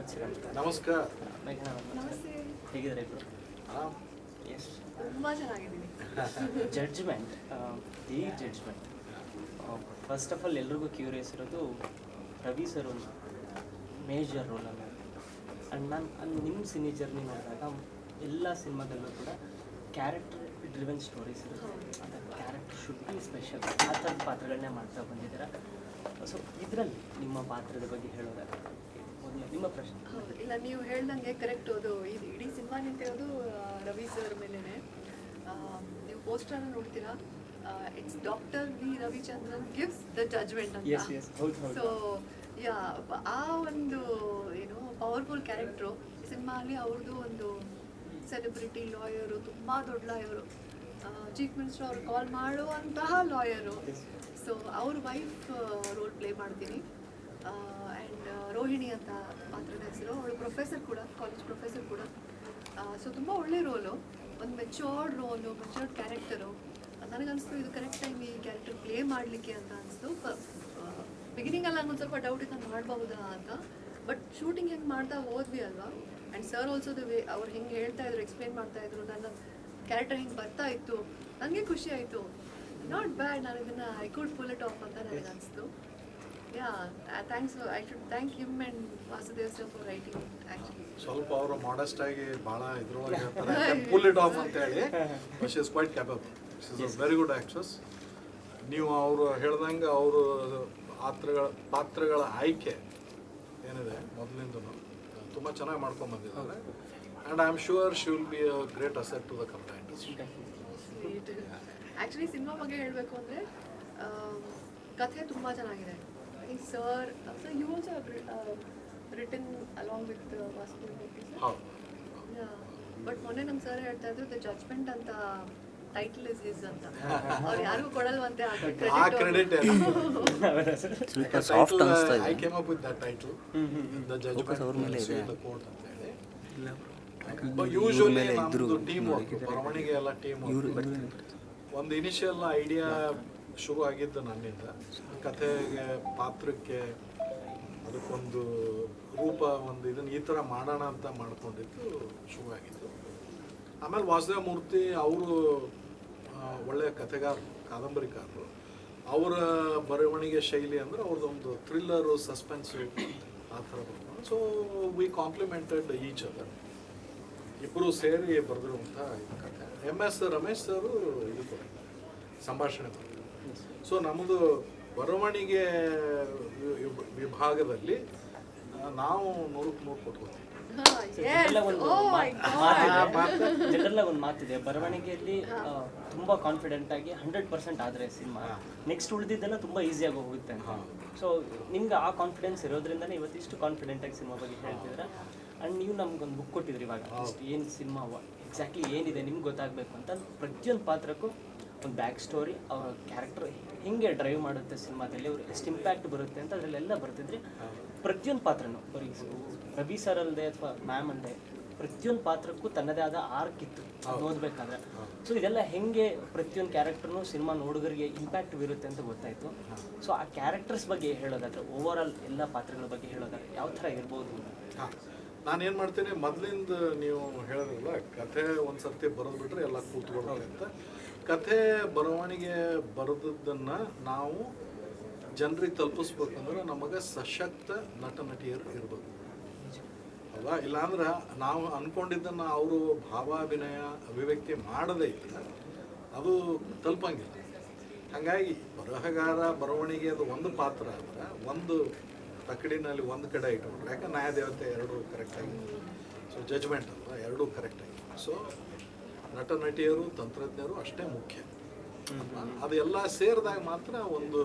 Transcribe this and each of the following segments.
Vinod sir ಅಂತ. ನಮಸ್ಕಾರ. ಮೇಘನಾ ನಮಸ್ತೆ. ಹೇಗಿದ್ದಾರೆ ಇಬ್ಬರು? ಎಸ್, ತುಂಬ ಚೆನ್ನಾಗಿದ್ದೀನಿ. Judgement, the judgement. First of all ಎಲ್ರಿಗೂ ಕ್ಯೂರಿಯಸ್ ಇರೋದು ರವಿ ಸರ್ ಒಂದು ಮೇಜರ್ ರೋಲ್ ಅಲ್ಲ. ಆ್ಯಂಡ್ ಮ್ಯಾಮ್ ನಿಮ್ಮ ಸಿನಿ ಜರ್ನಿ ನೋಡಿದಾಗ ಎಲ್ಲ ಸಿನಿಮಾದಲ್ಲೂ ಕೂಡ ಕ್ಯಾರೆಕ್ಟರ್ ಡ್ರಿವನ್ ಸ್ಟೋರೀಸ್ ಇರುತ್ತೆ. ಅದರ ಕ್ಯಾರೆಕ್ಟರ್ ಶುಡ್ ಬಿ ಸ್ಪೆಷಲ್. ಆ ಥರದ ಪಾತ್ರಗಳನ್ನೇ ಮಾಡ್ತಾ ಬಂದಿದ್ದೀರಾ. ಸೊ ಇದರಲ್ಲಿ ನಿಮ್ಮ ಪಾತ್ರದ ಬಗ್ಗೆ ಹೇಳೋದಾದ್ರೆ ಮೊದಲು ನಿಮ್ಮ ಪ್ರಶ್ನೆ. ಇಲ್ಲ, ನೀವು ಹೇಳ್ದಂಗೆ ಕರೆಕ್ಟ್. ಅದು ಇಡೀ ಸಿನಿಮಾ ನಿಂತಿರೋದು ರವಿ ಸರ್ ಮೇಲೇ. ನೀವು ಪೋಸ್ಟರ್ ನೋಡ್ತೀರಾ, it's doctor V Ravichandran gives the judgement ಅಂತ. ಸೊ ಯಾ, ಆ ಒಂದು ಏನು ಪವರ್ಫುಲ್ ಕ್ಯಾರೆಕ್ಟ್ರು ಸಿನಿಮಾಲಿ. ಅವ್ರದ್ದು ಒಂದು ಸೆಲೆಬ್ರಿಟಿ ಲಾಯರು, ತುಂಬ ದೊಡ್ಡ ಲಾಯರು, ಚೀಫ್ ಮಿನಿಸ್ಟರ್ ಅವರು ಕಾಲ್ ಮಾಡುವಂತಹ ಲಾಯರು. ಸೊ ಅವ್ರ ವೈಫ್ ರೋಲ್ ಪ್ಲೇ ಮಾಡ್ತೀನಿ. ಆ್ಯಂಡ್ ರೋಹಿಣಿ ಅಂತ ಪಾತ್ರದ ಹೆಸರು. ಅವಳು ಪ್ರೊಫೆಸರ್ ಕೂಡ, ಕಾಲೇಜ್ ಪ್ರೊಫೆಸರ್ ಕೂಡ. ಸೊ ತುಂಬ ಒಳ್ಳೆ ರೋಲು, ಒಂದು ಮೆಚೋರ್ಡ್ ರೋಲು, ಮೆಚೋರ್ಡ್ ಕ್ಯಾರೆಕ್ಟರು. ನನಗನ್ನಿಸ್ತು ಇದು ಕರೆಕ್ಟ್ ಟೈಮ್ ಈ ಕ್ಯಾರೆಕ್ಟರ್ ಪ್ಲೇ ಮಾಡಲಿಕ್ಕೆ ಅಂತ ಅನಿಸ್ತು. ಬಿಗಿನಿಂಗಲ್ಲಿ ನಂಗೊಂದು ಸ್ವಲ್ಪ ಡೌಟ್ ಇತ್ತು, ನಾನು ಮಾಡ್ಬಹುದಾ ಅಂತ. ಬಟ್ ಶೂಟಿಂಗ್ ಹೆಂಗೆ ಮಾಡ್ತಾ ಹೋದ್ವಿ ಅಲ್ವಾ. And sir also the way ಅವ್ರು ಹೆಂಗೆ ಹೇಳ್ತಾ ಇದ್ರು, ಎಕ್ಸ್ಪ್ಲೇನ್ ಮಾಡ್ತಾ ಇದ್ರು, ನನ್ನ ಕ್ಯಾರೆಕ್ಟರ್ ಹೆಂಗೆ ಬರ್ತಾ ಇತ್ತು, ನನಗೆ ಖುಷಿ ಆಯಿತು. ನಾಟ್ ಬ್ಯಾಡ್, ನಾನು ಇದನ್ನು I could pull it off ಅಂತ ನನಗೆ ಅನಿಸ್ತು. Yeah, thanks. I should thank him and Vasudev sir for writing. Actually ಸ್ವಲ್ಪ ಅವರು ಮಾಡಸ್ಟ್ ಆಗಿ ಭಾಳ ಇದ್ರೊಳಗೆ ಹೇಳ್ತಾರೆ, ಪುಲ್ ಇಟ್ ಆಫ್ ಅಂತ ಹೇಳಿ. She is quite capable. She is a very good actress. ನೀವು ಅವರು ಹೇಳ್ದಂಗೆ ಅವರು ಪಾತ್ರಗಳ ಆಯ್ಕೆ ಏನಿದೆ ಮೊದಲಿಂದ ತುಂಬ ಚೆನ್ನಾಗಿ ಮಾಡ್ಕೊಂಡು ಬಂದಿದ್ದಾರೆ. And I am sure she will be a great asset to the Kannada industry. Actually cinema ಬಗ್ಗೆ ಹೇಳಬೇಕು ಅಂದರೆ ಕಥೆ ತುಂಬ ಚೆನ್ನಾಗಿದೆ. ಈ sir you also written along with Vasudev. But ಮೊನ್ನೆ ನಮ್ಮ ಸರ್ ಹೇಳ್ತಾ ಇದ್ರು ದ ಜಡ್ಜ್ಮೆಂಟ್ ಅಂತ ಟೈಟಲ್ ಇಸ್ ಹಿಸ್ ಅಂತ. ಅವ್ರು ಯಾರಿಗೂ ಕೊಡಲ್ವಂತೆ ಆ credit. I came up with that title, the judgement in the court ಅಂತ ಹೇಳಿ. ಯೂಶುವಲಿ ನಮ್ಮದು ಟೀಮ್ ವರ್ಕ್, ಬರವಣಿಗೆ ಎಲ್ಲ ಟೀಮ್ ವರ್ಕ್. ಒಂದು ಇನಿಷಿಯಲ್ ಐಡಿಯಾ ಶುರು ಆಗಿದ್ದು ನನ್ನಿಂದ. ಕಥೆಗೆ, ಪಾತ್ರಕ್ಕೆ, ಅದಕ್ಕೊಂದು ರೂಪ, ಒಂದು ಇದನ್ನು ಈ ಥರ ಮಾಡೋಣ ಅಂತ ಮಾಡ್ಕೊಂಡಿದ್ದು ಶುರುವಾಗಿದ್ದು. ಆಮೇಲೆ ವಾಸುದೇವ ಮೂರ್ತಿ ಅವರು ಒಳ್ಳೆಯ ಕಥೆಗಾರರು, ಕಾದಂಬರಿಕಾರರು. ಅವರ ಬರವಣಿಗೆ ಶೈಲಿ ಅಂದರೆ ಅವ್ರದ್ದೊಂದು ಥ್ರಿಲ್ಲರು, ಸಸ್ಪೆನ್ಸು ಆ ಥರ ಬರ್ತಾರೆ. So we complimented each other. ಇಬ್ಬರು ಸೇರಿ ಬರೆದಿರುವಂಥ ಇದು ಕಥೆ. MS ರಮೇಶ್ ಸರು ಇದು ಸಂಭಾಷಣೆ ಬರೆದರು. ಸೊ ನಮ್ಮದು ಬರವಣಿಗೆ ವಿಭಾಗದಲ್ಲಿ ನಾವು 100ಕ್ಕೆ 100 ಕೊಟ್ಕೊತೀವಿ. ಜನರಲ್ಲ ಒಂದು ಮಾತಿದೆ, ಬರವಣಿಗೆಯಲ್ಲಿ ತುಂಬಾ ಕಾನ್ಫಿಡೆಂಟ್ ಆಗಿ 100% ಆದರೆ ಸಿನಿಮಾ ನೆಕ್ಸ್ಟ್ ಉಳಿದಿದ್ದೆಲ್ಲ ತುಂಬಾ ಈಸಿಯಾಗಿ ಹೋಗುತ್ತೆ ಅಂತ. ಸೊ ನಿಮ್ಗೆ ಆ ಕಾನ್ಫಿಡೆನ್ಸ್ ಇರೋದ್ರಿಂದನೇ ಇವತ್ತಿಷ್ಟು ಕಾನ್ಫಿಡೆಂಟ್ ಆಗಿ ಸಿನಿಮಾ ಬಗ್ಗೆ ಹೇಳ್ತಿದ್ರೆ. ಆ್ಯಂಡ್ ನೀವು ನಮ್ಗೊಂದು ಬುಕ್ ಕೊಟ್ಟಿದ್ರಿ ಇವಾಗ, ಏನು ಸಿನಿಮಾ ಎಕ್ಸಾಕ್ಟ್ಲಿ ಏನಿದೆ ನಿಮ್ಗೆ ಗೊತ್ತಾಗಬೇಕು ಅಂತ. ಪ್ರತಿಯೊಂದು ಪಾತ್ರಕ್ಕೂ ಒಂದು ಬ್ಯಾಕ್ ಸ್ಟೋರಿ, ಅವರ ಕ್ಯಾರೆಕ್ಟರ್ ಹೆಂಗೆ ಡ್ರೈವ್ ಮಾಡುತ್ತೆ ಸಿನಿಮಾದಲ್ಲಿ, ಅವ್ರು ಎಷ್ಟು ಇಂಪ್ಯಾಕ್ಟ್ ಬರುತ್ತೆ ಅಂತ ಅದರಲ್ಲೆಲ್ಲ ಬರ್ತಿದ್ರೆ. ಪ್ರತಿಯೊಂದು ಪಾತ್ರನೂ ಬರೀ ರವಿ ಸರ್ ಅಲ್ಲದೆ ಅಥವಾ ಮ್ಯಾಮ್ ಅಲ್ಲದೆ ಪ್ರತಿಯೊಂದು ಪಾತ್ರಕ್ಕೂ ತನ್ನದೇ ಆದ ಆರ್ಕ್ ಇತ್ತು ಓದಬೇಕಾದ್ರೆ. ಸೊ ಇದೆಲ್ಲ ಹೆಂಗೆ ಪ್ರತಿಯೊಂದು ಕ್ಯಾರೆಕ್ಟರ್ನು ಸಿನಿಮಾ ನೋಡುಗರಿಗೆ ಇಂಪ್ಯಾಕ್ಟ್ ಬೀರುತ್ತೆ ಅಂತ ಗೊತ್ತಾಯಿತು. ಸೊ ಆ ಕ್ಯಾರೆಕ್ಟರ್ಸ್ ಬಗ್ಗೆ ಹೇಳೋದಾದ್ರೆ, ಓವರ್ ಆಲ್ ಎಲ್ಲ ಪಾತ್ರಗಳ ಬಗ್ಗೆ ಹೇಳೋದಾದ್ರೆ ಯಾವ ಥರ ಇರ್ಬೋದು? ನಾನೇನು ಮಾಡ್ತೀನಿ, ಮೊದಲಿಂದ ನೀವು ಹೇಳಿದ್ರಲ್ಲ, ಕಥೆ ಒಂದು ಸರ್ತಿ ಬರೆದು ಬಿಟ್ರೆ ಎಲ್ಲ ಕೂತ್ಕೊಳ್ಳೋದು ಅಂತ. ಕಥೆ ಬರವಣಿಗೆ ಬರೆದದ್ದನ್ನು ನಾವು ಜನರಿಗೆ ತಲುಪಿಸ್ಬೇಕಂದ್ರೆ ನಮಗೆ ಸಶಕ್ತ ನಟ ನಟಿಯರು ಇರ್ಬೇಕು ಅಲ್ವಾ. ಇಲ್ಲಾಂದ್ರೆ ನಾವು ಅಂದ್ಕೊಂಡಿದ್ದನ್ನು ಅವರು ಭಾವಾಭಿನಯ, ಅಭಿವ್ಯಕ್ತಿ ಮಾಡದೇ ಇದ್ರೆ ಅದು ತಲುಪಂಗಿಲ್ಲ. ಹಾಗಾಗಿ ಬರಹಗಾರ ಬರವಣಿಗೆ ಅದು ಒಂದು ಪಾತ್ರ ಆದರೆ ಒಂದು ತಕಡಿನಲ್ಲಿ ಒಂದು ಕಡೆ ಇಟ್ಕೊಂಡ್ರೆ, ಯಾಕೆ ನ್ಯಾಯದೇವತೆ ಎರಡೂ ಕರೆಕ್ಟಾಗಿ, ಸೊ ಜಜ್ಮೆಂಟ್ ಅಲ್ವಾ, ಎರಡೂ ಕರೆಕ್ಟಾಗಿ. ಸೊ ನಟ ನಟಿಯರು, ತಂತ್ರಜ್ಞರು ಅಷ್ಟೇ ಮುಖ್ಯ. ಅದೆಲ್ಲ ಸೇರಿದಾಗ ಮಾತ್ರ ಒಂದು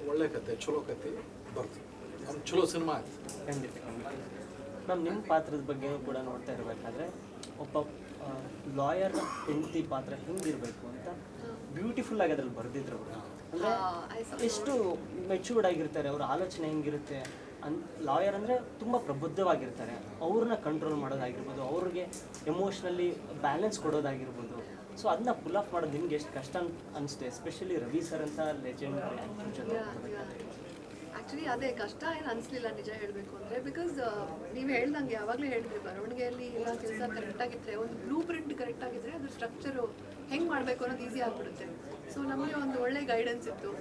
ಒಳ್ಳೆ ಕತೆ, ಚಲೋ ಕತೆ ಬರ್ತದೆ, ಒಂದು ಚಲೋ ಸಿನಿಮಾ ಆಗ್ತದೆ. ಖಂಡಿತ ಮ್ಯಾಮ್, ನಿಮ್ಮ ಪಾತ್ರದ ಬಗ್ಗೆ ಕೂಡ ನೋಡ್ತಾ ಇರಬೇಕಾದ್ರೆ ಒಬ್ಬ ಲಾಯರ್ ಹೆಂಡತಿ ಪಾತ್ರ ಹೆಂಗಿರಬೇಕು ಅಂತ ಬ್ಯೂಟಿಫುಲ್ ಆಗಿ ಅದ್ರಲ್ಲಿ ಬರೆದಿದ್ರು ಅವರು. ಅಂದರೆ ಎಷ್ಟು ಮೆಚೂರ್ಡ್ ಆಗಿರ್ತಾರೆ, ಅವ್ರ ಆಲೋಚನೆ ಹೆಂಗಿರುತ್ತೆ. ಲಾಯರ್ ಅಂದರೆ ತುಂಬ ಪ್ರಬುದ್ಧವಾಗಿರ್ತಾರೆ, ಅವ್ರನ್ನ ಕಂಟ್ರೋಲ್ ಮಾಡೋದಾಗಿರ್ಬೋದು, ಅವ್ರಿಗೆ ಎಮೋಷ್ನಲಿ ಬ್ಯಾಲೆನ್ಸ್ ಕೊಡೋದಾಗಿರ್ಬೋದು. ಸೊ ಅದನ್ನ ಪುಲ್ ಆಫ್ ಮಾಡೋದು ನಿಮ್ಗೆ ಎಷ್ಟು ಕಷ್ಟ ಅನಿಸುತ್ತೆ, ಎಸ್ಪೆಷಲಿ ರವಿ ಸರ್ ಅಂತ ಲೆಜೆಂಡ್ ಆ್ಯಕ್ಟರ್ ಜೊತೆ? ಆ್ಯಕ್ಚುಲಿ ಅದೇ ಕಷ್ಟ ಏನು ಅನಿಸ್ಲಿಲ್ಲ ನಿಜ ಹೇಳಬೇಕು ಅಂದರೆ, ಬಿಕಾಸ್ ನೀವು ಹೇಳ್ದಂಗೆ ಯಾವಾಗಲೂ ಹೇಳಿದ್ರಿ ಬರವಣಿಗೆಯಲ್ಲಿ ಎಲ್ಲ ಕೆಲಸ ಕರೆಕ್ಟಾಗಿದ್ದರೆ, ಒಂದು ಬ್ಲೂ ಪ್ರಿಂಟ್ ಕರೆಕ್ಟಾಗಿದ್ದರೆ ಅದ್ರ ಸ್ಟ್ರಕ್ಚರು ಹೆಂಗೆ ಮಾಡಬೇಕು ಅನ್ನೋದು ಈಸಿ ಆಗಿಬಿಡುತ್ತೆ. ಸೊ ನಮಗೆ ಒಂದು ಒಳ್ಳೆ ಗೈಡೆನ್ಸ್ ಇತ್ತು.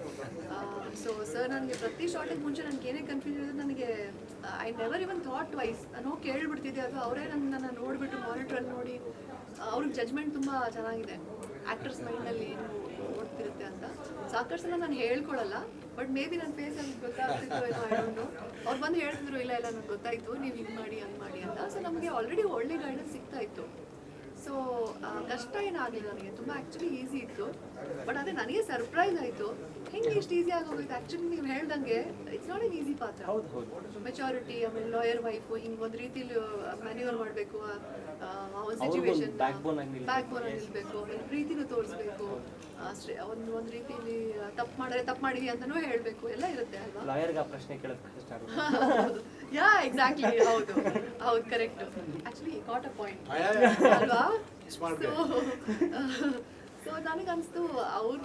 ಸೊ ಸರ್ ನನಗೆ ಪ್ರತಿ ಶಾರ್ಟಿಗೆ ಮುಂಚೆ ನನಗೆ ಏನೇ ಕನ್ಫ್ಯೂಷನ್ ಇರೋದು, ನನಗೆ I never even thought twice, ನಾನು ಹೋಗಿ ಕೇಳಿಬಿಡ್ತಿದ್ದೆ, ಅಥವಾ ಅವರೇ ನನ್ನ ನೋಡಿಬಿಟ್ಟು ಮಾನಿಟ್ರಲ್ಲಿ ನೋಡಿ ಅವ್ರಿಗೆ ಜಜ್ಮೆಂಟ್ ತುಂಬ ಚೆನ್ನಾಗಿದೆ, ಆ್ಯಕ್ಟರ್ಸ್ ಮೈಂಡಲ್ಲಿ ಏನು ಓಡ್ತಿರುತ್ತೆ ಅಂತ. ಸಾಕಷ್ಟು ಸಲ ನಾನು ಹೇಳ್ಕೊಳ್ಳಲ್ಲ, ಬಟ್ ಮೇ ಬಿ ನನ್ನ ಫೇಸಲ್ಲಿ ಗೊತ್ತಾಗ್ತಿತ್ತು ಏನೋ ಹೇಳೋದು. ಅವ್ರು ಬಂದು ಹೇಳ್ತಿದ್ರು, ಇಲ್ಲ ಇಲ್ಲ ನನಗೆ ಗೊತ್ತಾಯಿತು, ನೀವು ಹಿಂಗೆ ಮಾಡಿ ಹಂಗೆ ಮಾಡಿ ಅಂತ. ಸೊ ನಮಗೆ ಆಲ್ರೆಡಿ ಒಳ್ಳೆ ಗೈಡೆನ್ಸ್ ಸಿಗ್ತಾ ಇತ್ತು. ಸೊ ಕಷ್ಟ ಏನಾಗಲಿಲ್ಲ ನನಗೆ, ತುಂಬ ಆ್ಯಕ್ಚುಲಿ ಈಸಿ ಇತ್ತು. ಬಟ್ ಅದೇ ನನಗೆ ಸರ್ಪ್ರೈಸ್ ಆಯಿತು, ಹೆಂಗೆ ಇಷ್ಟು ಈಸಿ ಆಗೋಗುತ್ತೆ. ಆ್ಯಕ್ಚುಲಿ ನೀವು ಹೇಳ್ದಂಗೆ ಇಟ್ಸ್ ನಾಟ್ ಎನ್ ಈಸಿ ಪಾತ್ರ. ಮೆಚುರಿಟಿ, ಆಮೇಲೆ ಲಾಯರ್ ವೈಫು, ಹಿಂಗೆ ಒಂದು ರೀತಿಲಿ ಮ್ಯಾನ್ಯೂವರ್ ಮಾಡಬೇಕು, ಒಂದು ಸಿಚುವೇಶನ್ ಬ್ಯಾಕ್ ಬೋನ್ ಆಗಿ ನಿಲ್ಬೇಕು, ಆಮೇಲೆ ಪ್ರೀತಿನೂ ತೋರಿಸ್ಬೇಕು, ಅಷ್ಟೇ ಒಂದು ರೀತಿಲಿ ತಪ್ಪು ಮಾಡಿವಿ ಅಂತಲೂ ಹೇಳಬೇಕು, ಎಲ್ಲ ಇರುತ್ತೆ ಅಲ್ವಾ. ಲಾಯರ್ಗೆ ಆ ಪ್ರಶ್ನೆ ಕೇಳೋದು ಕಷ್ಟ ಯಾ ಎಕ್ಸಾಕ್ಟ್ಲಿ, ಹೌದು ಹೌದು correct. Actually caught a point ಅಲ್ವಾ. ಸೊ ನನಗನ್ನಿಸ್ತು ಅವ್ರು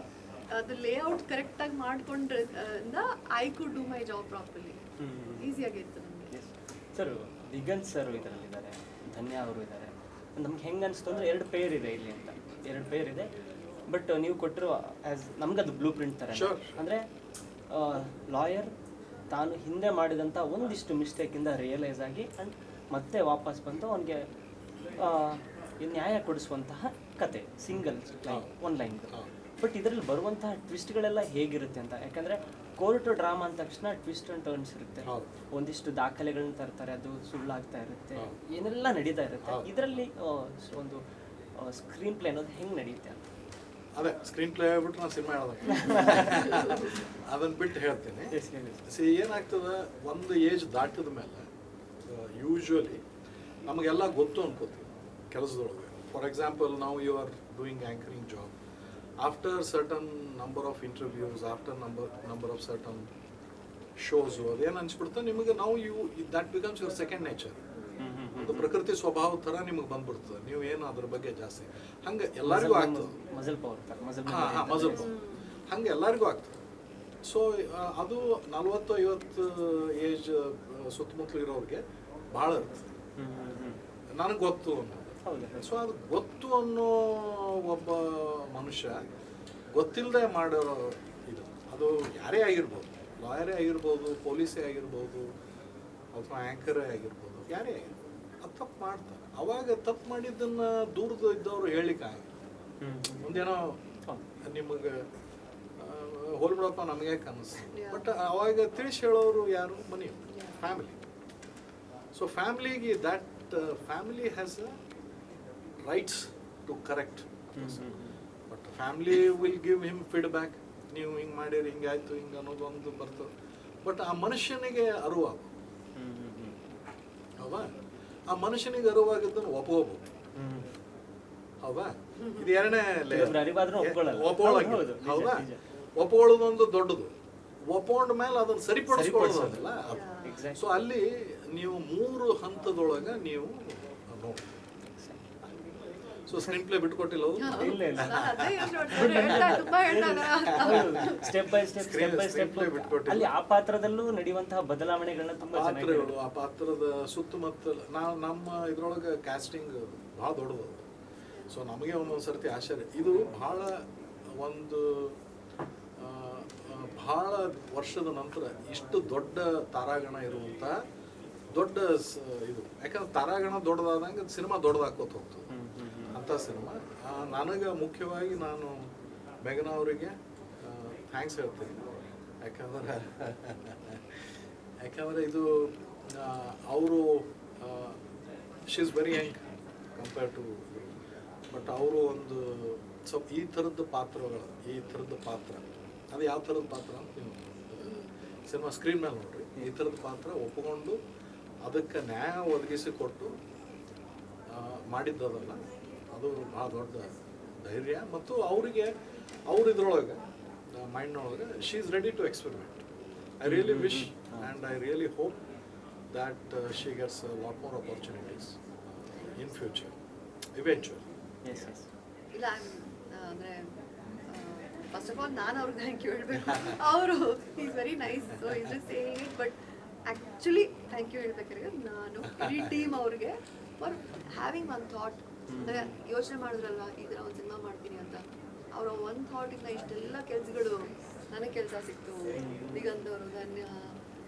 ಅದು ಲೇಔಟ್ ಕರೆಕ್ಟಾಗಿ ಮಾಡ್ಕೊಂಡ್ರಿಂದ I could do my job properly, ಈಸಿಯಾಗಿತ್ತು ನನಗೆ. ಸರ್ ದಿಗಂತ್ ಸರ್ ಇದರಲ್ಲಿದ್ದಾರೆ, ಧನ್ಯ ಅವರು ಇದ್ದಾರೆ. ನಮ್ಗೆ ಹೆಂಗೆ ಅನಿಸ್ತು ಅಂದರೆ 2 ಪೇರ್ ಇದೆ ಇಲ್ಲಿ ಅಂತ, 2 ಪೇರ್ ಇದೆ. ಬಟ್ ನೀವು ಕೊಟ್ಟರು ಆ್ಯಸ್ ನಮ್ಗದು ಬ್ಲೂ ಪ್ರಿಂಟ್ ಥರ. ಅಂದರೆ ಲಾಯರ್ ತಾನು ಹಿಂದೆ ಮಾಡಿದಂಥ ಒಂದಿಷ್ಟು ಮಿಸ್ಟೇಕಿಂದ ರಿಯಲೈಸ್ ಆಗಿ ಆ್ಯಂಡ್ ಮತ್ತೆ ವಾಪಸ್ ಬಂದು ಅವನಿಗೆ ನ್ಯಾಯ ಕೊಡಿಸುವಂತಹ ಕತೆ, ಸಿಂಗಲ್ ಲೈನ್, 1 ಲೈನ್. ಬಟ್ ಇದರಲ್ಲಿ ಬರುವಂತಹ ಟ್ವಿಸ್ಟ್ಗಳೆಲ್ಲ ಹೇಗಿರುತ್ತೆ ಅಂತ, ಯಾಕಂದರೆ ಕೋರ್ಟ್ ಡ್ರಾಮಾ ಅಂದ ತಕ್ಷಣ ಟ್ವಿಸ್ಟ್ ಆ್ಯಂಡ್ ಟರ್ನ್ಸ್ ಇರುತ್ತೆ, ಒಂದಿಷ್ಟು ದಾಖಲೆಗಳನ್ನ ತರ್ತಾರೆ, ಅದು ಸುಳ್ಳಾಗ್ತಾ ಇರುತ್ತೆ, ಏನೆಲ್ಲ ನಡೀತಾ ಇರುತ್ತೆ. ಇದರಲ್ಲಿ ಒಂದು ಸ್ಕ್ರೀನ್ ಪ್ಲೇ ಅನ್ನೋದು ಹೆಂಗೆ ನಡೆಯುತ್ತೆ ಅಂತ. ಅದೇ ಸ್ಕ್ರೀನ್ ಪ್ಲೇ ಹೇಳ್ಬಿಟ್ಟು ನಾನು ಸಿನಿಮಾ ಹೇಳೋದು ಅದನ್ನು ಬಿಟ್ಟು ಹೇಳ್ತೀನಿ. ಏನಾಗ್ತದೆ, ಒಂದು ಏಜ್ ದಾಟಿದ ಮೇಲೆ ಯೂಶ್ವಲಿ ನಮಗೆಲ್ಲ ಗೊತ್ತು ಅನ್ಕೋತೀವಿ ಕೆಲಸದೊಳಗೆ. ಫಾರ್ ಎಕ್ಸಾಂಪಲ್, ನಾವು you are doing anchoring job, after certain number of interviews, after number of certain shows, ಅದೇನು ಅನ್ಸ್ಬಿಡ್ತಾ ನಿಮಗೆ, ನಾವು that becomes your second nature. ಒಂದು ಪ್ರಕೃತಿ ಸ್ವಭಾವ ಥರ ನಿಮಗೆ ಬಂದ್ಬಿಡ್ತದೆ, ನೀವು ಏನು ಅದ್ರ ಬಗ್ಗೆ ಜಾಸ್ತಿ ಹಂಗೆ ಎಲ್ಲರಿಗೂ ಆಗ್ತದೆ. ಮಜಲ್ ಪವರ್ ಹಂಗೆ ಎಲ್ಲರಿಗೂ ಆಗ್ತದೆ. ಸೊ ಅದು 40-50 ಏಜ್ ಸುತ್ತಮುತ್ತಲು ಇರೋರಿಗೆ ಭಾಳ ಇರ್ತದೆ. ನನಗೆ ಗೊತ್ತು ಅನ್ನೋದು. ಸೊ ಅದು ಗೊತ್ತು ಅನ್ನೋ ಒಬ್ಬ ಮನುಷ್ಯ ಗೊತ್ತಿಲ್ಲದೆ ಮಾಡೋ ಇದು, ಅದು ಯಾರೇ ಆಗಿರ್ಬೋದು, ಲಾಯರೇ ಆಗಿರ್ಬೋದು, ಪೊಲೀಸೇ ಆಗಿರ್ಬೋದು, ಅಥವಾ ಆ್ಯಂಕರೇ ಆಗಿರ್ಬೋದು, ಯಾರೇ ಆಗಿರ್ಬೋದು, ಅದು ತಪ್ಪು ಮಾಡ್ತಾರೆ. ಅವಾಗ ತಪ್ಪು ಮಾಡಿದ್ದನ್ನು ದೂರದ ಇದ್ದವರು ಹೇಳಿಕ್ಕೆ ಆಗಿಲ್ಲ. ಮುಂದೇನೋ ನಿಮಗೆ ಹೋಲ್ಬಿಡಪ್ಪ ನಮಗೆ ಅನ್ನಿಸ್ತು. ಬಟ್ ಅವಾಗ ತಿಳಿಸಿ ಹೇಳೋರು ಯಾರು? ಮನಿ, ಫ್ಯಾಮಿಲಿ. ಸೊ ಫ್ಯಾಮಿಲಿಗೆ that family has rights to correct. But family will give him feedback, ನೀವು ಹಿಂಗೆ ಮಾಡಿರಿ, ಹಿಂಗಾಯ್ತು, ಹಿಂಗೆ ಅನ್ನೋದೊಂದು ಬರ್ತದೆ. ಬಟ್ ಆ ಮನುಷ್ಯನಿಗೆ ಅರಿವಾಗು, ಹೌದಾ? ಆ ಮನುಷ್ಯನಿಗೆ ಅರಿವಾಗಿದ್ದನ್ನು ಒಪ್ಕೋಬಹುದು, ಹೌದಾ? ಇದು ಎರಡನೇ ಹೌದಾ? ಒಪ್ಕೊಳ್ಳೋದೊಂದು ದೊಡ್ಡದು, ಒಪ್ಕೊಂಡ ಮೇಲೆ ಅದನ್ನು ಸರಿಪಡಿಸ್ಕೊಳ್ಳೋದಿಲ್ಲ. ಸೊ ಅಲ್ಲಿ ನೀವು 3 ಹಂತದೊಳಗೆ ನೀವು ನೋಡಿ. ಸೊ ಸ್ಕ್ರೀನ್ ಪ್ಲೇ ಬಿಟ್ಕೊಟ್ಟಿಲ್ಲ, ಸ್ಟೆಪ್ ಬೈ ಸ್ಟೆಪ್ ಅಲ್ಲಿ ಆ ಪಾತ್ರದಲ್ಲೂ ನಡೆಯುವಂತಹ ಬದಲಾವಣೆಗಳನ್ನ ತುಂಬಾ ಪಾತ್ರಗಳು, ಆ ಪಾತ್ರದ ಸುತ್ತಮುತ್ತಲ ನಮ್ಮ ಇದ್ರೊಳಗೆ ಕ್ಯಾಸ್ಟಿಂಗ್ ಭಾಳ ದೊಡ್ಡದು. ಸೊ ನಮಗೆ ಒಂದೊಂದು ಸರ್ತಿ ಆಶ್ಚರ್ಯ, ಇದು ಭಾಳ ಒಂದು ಭಾಳ ವರ್ಷದ ನಂತರ ಇಷ್ಟು ದೊಡ್ಡ ತಾರಾಗಣ ಇರುವಂಥ ದೊಡ್ಡ ಇದು. ಯಾಕಂದ್ರೆ ತಾರಾಗಣ ದೊಡ್ಡದಾದಂಗೆ ಸಿನಿಮಾ ದೊಡ್ಡದಾಕೋತ ಹೋಗ್ತದೆ ಅಂಥ ಸಿನಿಮಾ. ನನಗೆ ಮುಖ್ಯವಾಗಿ ನಾನು ಮೇಘನಾ ಅವರಿಗೆ ಥ್ಯಾಂಕ್ಸ್ ಹೇಳ್ತೀನಿ. ಯಾಕಂದರೆ ಇದು ಅವರು she is very young compare to, but ಅವರು ಒಂದು ಸ್ವಲ್ಪ ಈ ಥರದ ಪಾತ್ರಗಳು, ಈ ಥರದ ಪಾತ್ರ, ಅದು ಯಾವ ಥರದ ಪಾತ್ರ ಅಂತ ನೀವು ಸಿನಿಮಾ ಸ್ಕ್ರೀನ್ ಮೇಲೆ ನೋಡ್ರಿ. ಈ ಥರದ ಪಾತ್ರ ಒಪ್ಪಿಕೊಂಡು ಅದಕ್ಕೆ ನ್ಯಾಯ ಒದಗಿಸಿಕೊಟ್ಟು ಮಾಡಿದ್ದದಲ್ಲ, ಅದು ಭಾಳ ದೊಡ್ಡ ಧೈರ್ಯ. ಮತ್ತು ಅವರಿಗೆ ಅವ್ರ ಇದ್ರೊಳಗೆ ಮೈಂಡ್ನೊಳಗೆ she is ready to experiment. I really wish and I really hope that she gets lot more opportunities in future eventually. ಇಲ್ಲ ಅಂದರೆ ಫಸ್ಟ್ ಆಫ್ ಆಲ್ ನಾನು ಅವ್ರಿಗೆ ಥ್ಯಾಂಕ್ ಯು ಹೇಳಬೇಕು. ಅವರು is very nice, so is just saying it, but actually thank you ಹೇಳ್ಬೇಕಾದ್ರೆ ನಾನು ಇಡೀ team ಅವ್ರಿಗೆ ಫಾರ್ ಹ್ಯಾವಿಂಗ್ ಒನ್ ಥಾಟ್. ಅಂದರೆ ಯೋಚನೆ ಮಾಡಿದ್ರಲ್ವ ಈ ಥರ ಒಂದು ಸಿನಿಮಾ ಮಾಡ್ತೀನಿ ಅಂತ, ಅವರ ಒಂದು ಥಾಟಿಂದ ಇಷ್ಟೆಲ್ಲ ಕೆಲಸಗಳು ನನಗೆ ಕೆಲಸ ಸಿಕ್ತು. ದಿಗಂತ್ ಅವರು, Dhanya,